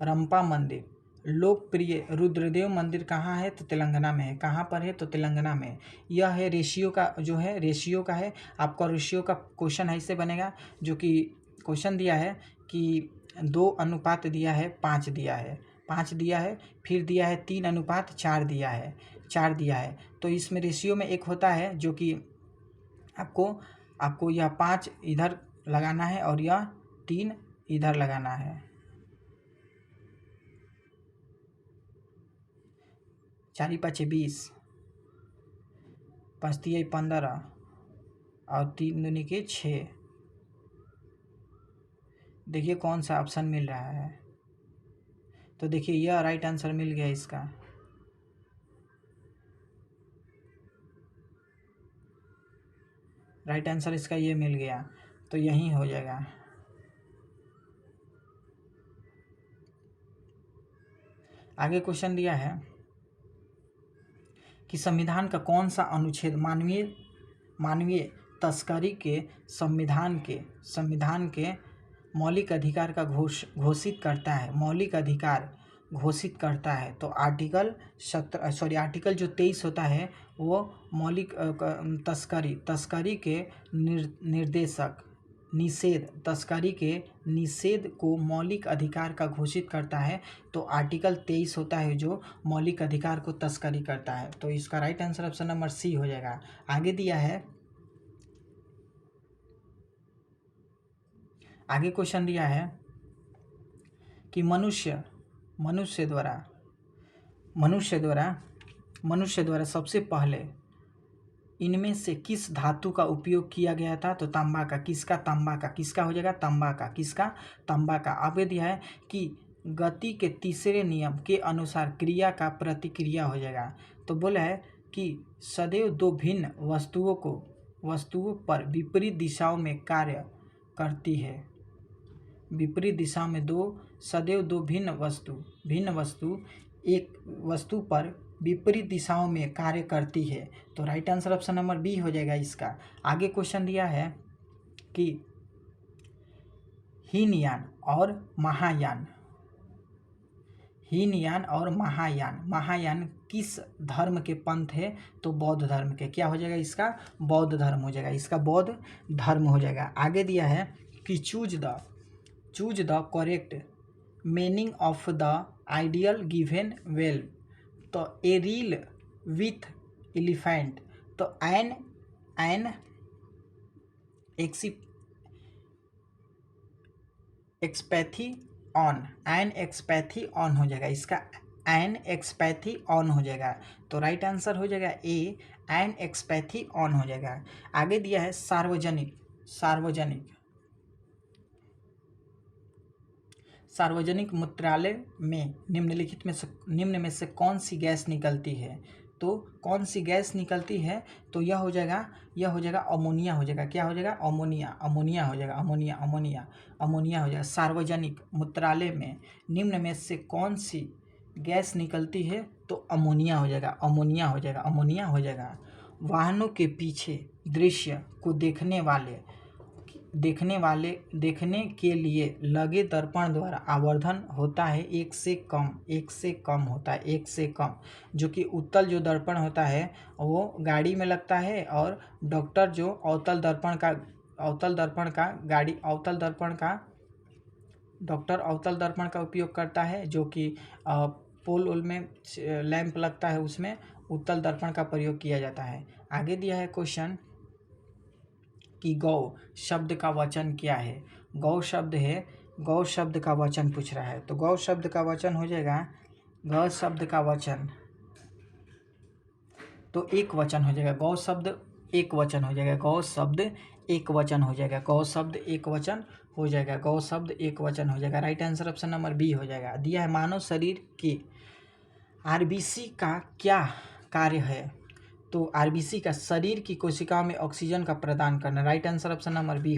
रंपा मंदिर लोकप्रिय रुद्रदेव मंदिर कहाँ है? तो तेलंगाना में है। कहाँ पर है? तो तेलंगाना में। यह है रेशियो का, जो है रेशियो का है। आपका रेशियो का क्वेश्चन ऐसे बनेगा, जो कि क्वेश्चन दिया है कि 2 अनुपात दिया है 5 दिया है, फिर दिया है 3 अनुपात 4 दिया है। तो इसमें रेशियो में एक होता है जो कि आपको यह 5 इधर लगाना है और यह 3 इधर लगाना है। 4 × 5 = 20, 5 × 3 = 15 और 3 दूनी के 6। देखिए कौन सा ऑप्शन मिल रहा है। तो देखिए यह राइट आंसर मिल गया इसका। राइट आंसर इसका ये मिल गया, तो यही हो जाएगा। आगे क्वेश्चन दिया है कि संविधान का कौन सा अनुच्छेद मानवीय तस्करी के संविधान के मौलिक अधिकार का घोषित करता है, मौलिक अधिकार घोषित करता है? तो आर्टिकल 23 होता है वो मौलिक तस्करी के तस्करी के निषेध को मौलिक अधिकार का घोषित करता है। तो आर्टिकल 23 होता है जो मौलिक अधिकार को तस्करी करता है। तो इसका right answer option number C हो जाएगा। आगे दिया है, आगे क्वेश्चन दिया है कि मनुष्य द्वारा सबसे पहले इनमें से किस धातु का उपयोग किया गया था? तो तांबा का। किसका? तांबा का। किसका हो जाएगा? तांबा का। किसका? तांबा का। आगे दिया है कि गति के तीसरे नियम के अनुसार क्रिया का प्रतिक्रिया हो जाएगा। तो बोला है कि सदैव 2 भिन्न वस्तुओं पर विपरीत दिशाओं में कार्य करती है। विपरीत दिशा में सदैव 2 भिन्न वस्तु एक वस्तु पर विपरीत दिशाओं में कार्य करती है। तो right answer option number B हो जाएगा इसका। आगे क्वेश्चन दिया है कि हीनयान और महायान किस धर्म के पंथ है? तो बौद्ध धर्म के। क्या हो जाएगा इसका? बौद्ध धर्म हो जाएगा। इसका बौद्ध धर्म हो जाएगा। आगे दिया है कि choose the correct meaning of the ideal given well. तो ए रील विथ एलिफेंट, तो एन एक्सपैथी ऑन हो जाएगा, इसका एन एक्सपैथी ऑन हो जाएगा। तो राइट आंसर हो जाएगा ए, एन एक्सपैथी ऑन हो जाएगा। आगे दिया है सार्वजनिक मूत्रालय में निम्न में से कौन सी गैस निकलती है। तो कौन सी गैस निकलती है, तो यह हो जाएगा अमोनिया हो जाएगा। क्या हो जाएगा? अमोनिया हो जाएगा। अमोनिया हो जाएगा। सार्वजनिक मूत्रालय में निम्न में से कौन सी गैस निकलती है, तो अमोनिया हो जाएगा। वाहनों के पीछे दृश्य को देखने के लिए लगे दर्पण द्वारा आवर्धन होता है एक से कम होता है, जो कि उत्तल जो दर्पण होता है वो गाड़ी में लगता है, और डॉक्टर जो अवतल दर्पण का उपयोग करता है, जो कि पोल में लैंप लगता है, उसमें उत्तल दर्पण का प्रयोग किया जाता है। आगे दिया है क्वेश्चन कि गौ शब्द का वचन क्या है। गौ शब्द का वचन पूछ रहा है। तो गौ शब्द का वचन हो जाएगा, गौ शब्द का वचन तो एक वचन हो जाएगा। गौ शब्द एक वचन हो जाएगा। Right answer option number B हो जाएगा। दिया है मानव शरीर के आरबीसी का क्या कार्य है। तो आरबीसी का शरीर की कोशिकाओं में ऑक्सीजन का प्रदान करना। Right answer option number B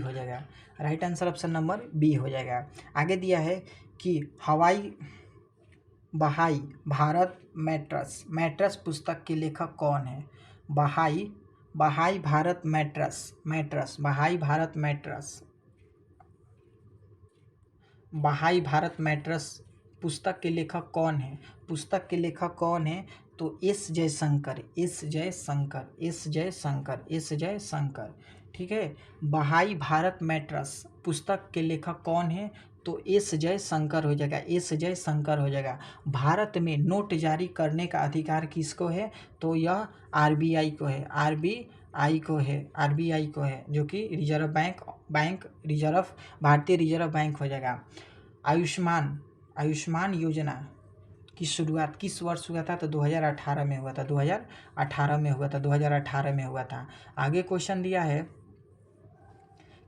हो जाएगा। आगे दिया है कि बहाई भारत मैट्रस पुस्तक के लेखक कौन है। बहाई भारत मैट्रस पुस्तक के लेखक कौन है। तो एस जयशंकर। ठीक है, बहाई भारत मैट्रस पुस्तक के लेखक कौन है। तो एस जयशंकर हो जाएगा। भारत में नोट जारी करने का अधिकार किसको है। तो यह आरबीआई को है, जो कि भारतीय रिजर्व बैंक हो जाएगा। आयुष्मान योजना की शुरुआत किस वर्ष हुआ था। तो 2018 में हुआ था। आगे क्वेश्चन दिया है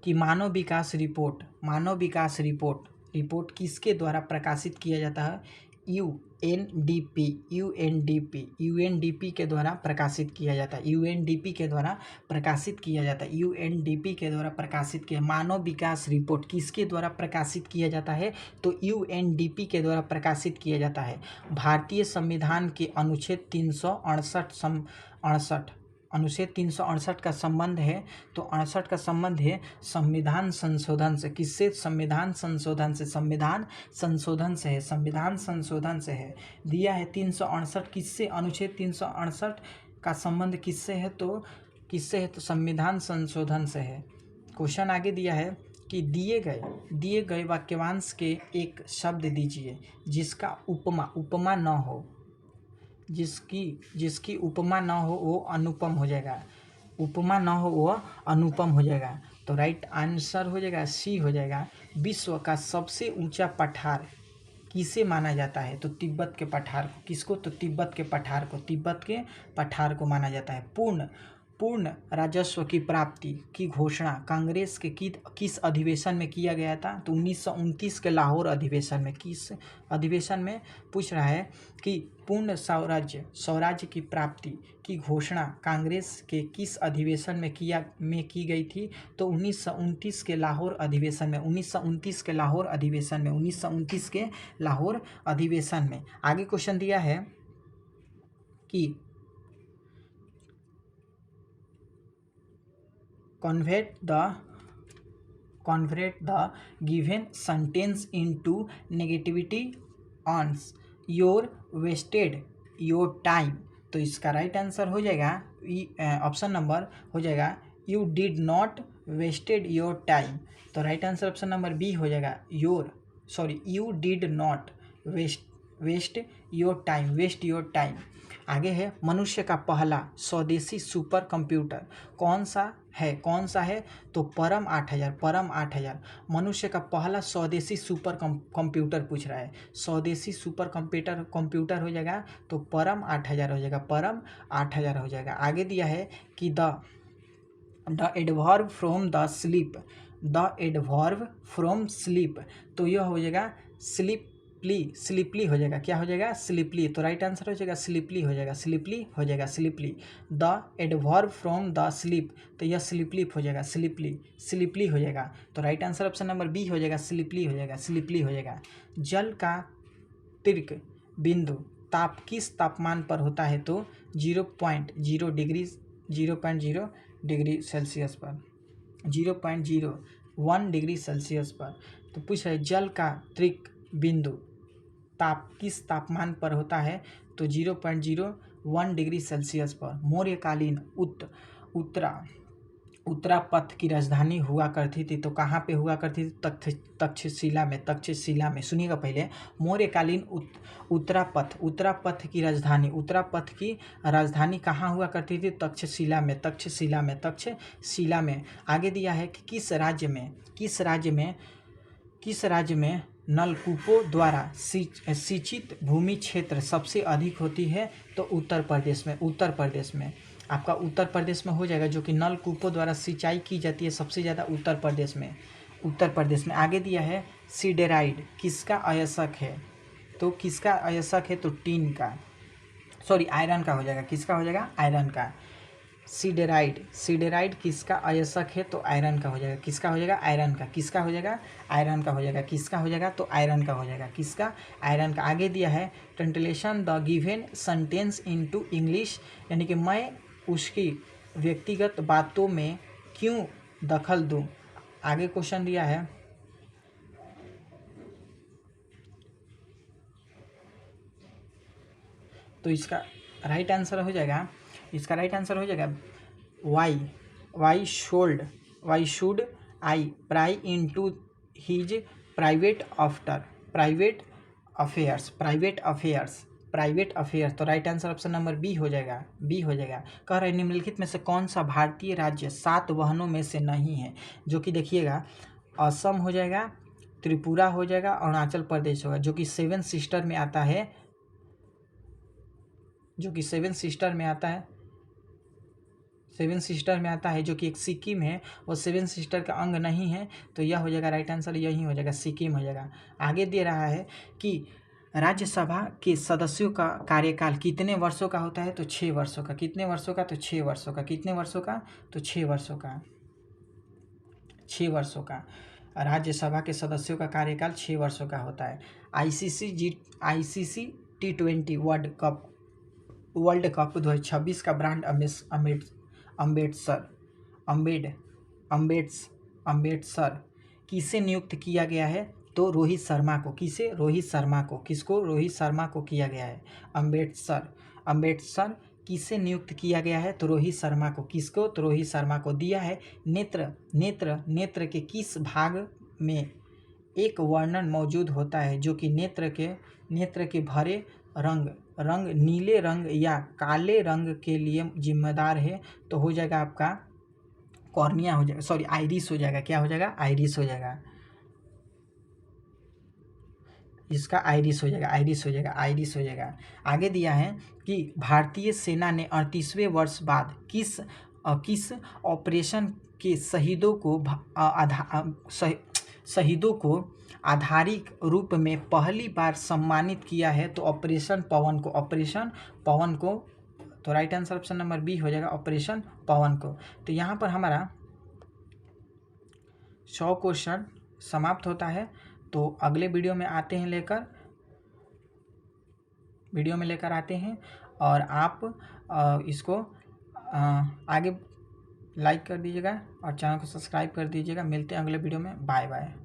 कि मानव विकास रिपोर्ट किसके द्वारा प्रकाशित किया जाता है। यूएनडीपी के द्वारा प्रकाशित किया जाता है। मानव विकास रिपोर्ट किसके द्वारा प्रकाशित किया जाता है। तो यूएनडीपी के द्वारा प्रकाशित किया जाता है। भारतीय संविधान के अनुच्छेद 368 का संबंध है। तो 68 का संबंध है संविधान संशोधन से। किससे? संविधान संशोधन से है। दिया है 368 किससे, अनुच्छेद 368 का संबंध किससे है। तो संविधान संशोधन से है। क्वेश्चन आगे दिया है कि दिए गए वाक्यांश के एक शब्द दीजिए जिसका उपमा न हो। जिसकी उपमा न हो वो अनुपम हो जाएगा। तो राइट आंसर हो जाएगा सी हो जाएगा। विश्व का सबसे ऊंचा पठार किसे माना जाता है। तो तिब्बत के पठार को। किसको? तो तिब्बत के पठार को माना जाता है। पूर्ण राजस्व की प्राप्ति की घोषणा कांग्रेस के किस अधिवेशन में किया गया था। तो 1929 के लाहौर अधिवेशन में। किस अधिवेशन में पूछ रहा है कि पूर्ण स्वराज्य की प्राप्ति की घोषणा कांग्रेस के किस अधिवेशन में की गई थी। तो 1929 के लाहौर अधिवेशन में। आगे क्वेश्चन दिया है कि convert the given sentence into negativity on your wasted your time। तो इसका राइट आंसर हो जाएगा ऑप्शन नंबर हो जाएगा you did not wasted your time. तो right answer option number B हो जाएगा you did not waste your time, waste your time. आगे है मनुष्य का पहला स्वदेशी सुपर कंप्यूटर कौन सा है? तो परम 8000। मनुष्य का पहला स्वदेशी सुपर कंप्यूटर पूछ रहा है। स्वदेशी सुपर कंप्यूटर हो जाएगा तो परम 8000 हो जाएगा, परम 8000 हो जाएगा। आगे दिया है कि the adverb from the sleep, the adverb from sleep, तो यह हो जाएगा स्लीपली हो जाएगा। क्या हो जाएगा? स्लीपली। तो राइट आंसर हो जाएगा स्लीपली हो जाएगा, sleepily. The adverb from the sleep, तो यह स्लीपली हो जाएगा, स्लीपली हो जाएगा। तो right answer option number B हो जाएगा, स्लीपली हो जाएगा। जल का तीर्क बिंदु ताप किस तापमान पर होता है? तो 0.0 डिग्री सेल्सियस पर, 0.01 डिग्री सेल्सियस पर। तो पूछ रहे जल का तीर्क बिंदु ताप किस तापमान पर होता है? तो 0.01 डिग्री सेल्सियस पर। मौर्यकालीन उत्तरा पथ की राजधानी हुआ करती थी, तो कहाँ पे हुआ करती थी? तक्षशिला में। सुनिएगा पहले, मौर्यकालीन उत्तरा पथ की राजधानी कहाँ हुआ करती थी? तक्षशिला में। आगे दिया है कि किस राज्य में नलकूपों द्वारा सिंचित भूमि क्षेत्र सबसे अधिक होती है? तो उत्तर प्रदेश में। आपका उत्तर प्रदेश में हो जाएगा, जो कि नलकूपों द्वारा सिंचाई की जाती है सबसे ज़्यादा उत्तर प्रदेश में। आगे दिया है सिडेराइड किसका अयस्क है? तो किसका अयस्क है? तो टीन का, आयरन का हो जाएगा। किसका हो जाएगा? आयरन का। सिडेराइड किसका अयस्क है? तो आयरन का हो जाएगा। किसका हो जाएगा? आयरन का। किसका हो जाएगा? आयरन का हो जाएगा। किसका हो जाएगा? तो आयरन का हो जाएगा। किसका? आयरन का। आगे दिया है translation the given sentence into English, यानी कि मैं उसकी व्यक्तिगत बातों में क्यों दखल दूं। आगे क्वेश्चन दिया है, तो इसका राइट आंसर हो जाएगा why should I pry into his private affairs. तो right answer option number B हो जाएगा। कह रहे निम्नलिखित में से कौन सा भारतीय राज्य 7 वहनों में से नहीं है? जो कि देखिएगा असम हो जाएगा, त्रिपुरा हो जाएगा, अरुणाचल प्रदेश होगा, जो कि सेवन सिस्टर में आता है, जो कि सेवन सिस्टर में आता है, जो कि एक सिक्किम है, वो सेवन सिस्टर का अंग नहीं है। तो यह हो जाएगा राइट आंसर, यही हो जाएगा, सिक्किम हो जाएगा। आगे दे रहा है कि राज्यसभा के सदस्यों का कार्यकाल कितने वर्षों का होता है? तो 6 वर्षों का। कितने वर्षों का? तो 6 वर्षों का। कितने वर्षों का? तो 6 वर्षों का। 6 वर्षों का राज्यसभा के सदस्यों का कार्यकाल 6 वर्षों का होता है। आईसीसी T20 वर्ल्ड कप 2026 का ब्रांड अम्बेडसर किसे नियुक्त किया गया है? तो रोहित शर्मा को। किसे? रोहित शर्मा को। किसको? रोहित शर्मा को किया गया है। अम्बेडसर किसे नियुक्त किया गया है? तो रोहित शर्मा को। किसको? तो रोहित शर्मा को। दिया है नेत्र के किस भाग में एक वर्णन मौजूद होता है जो कि नेत्र के भरे रंग नीले रंग या काले रंग के लिए जिम्मेदार है? तो हो जाएगा आपका कॉर्निया हो जाएगा, आइरिस हो जाएगा। क्या हो जाएगा? आइरिस हो जाएगा। इसका आइरिस हो जाएगा। आगे दिया है कि भारतीय सेना ने 38वें वर्ष बाद किस ऑपरेशन के शहीदों को आधारिक रूप में पहली बार सम्मानित किया है? तो ऑपरेशन पवन को। तो right answer option number B हो जाएगा, ऑपरेशन पवन को। तो यहाँ पर हमारा 100 क्वेश्चन समाप्त होता है। तो अगले वीडियो में लेकर आते हैं और आप इसको आगे लाइक कर दीजिएगा और चैनल को सब्सक्राइब कर दीजिएगा। मिलते हैं अगले वीडियो में। Bye bye.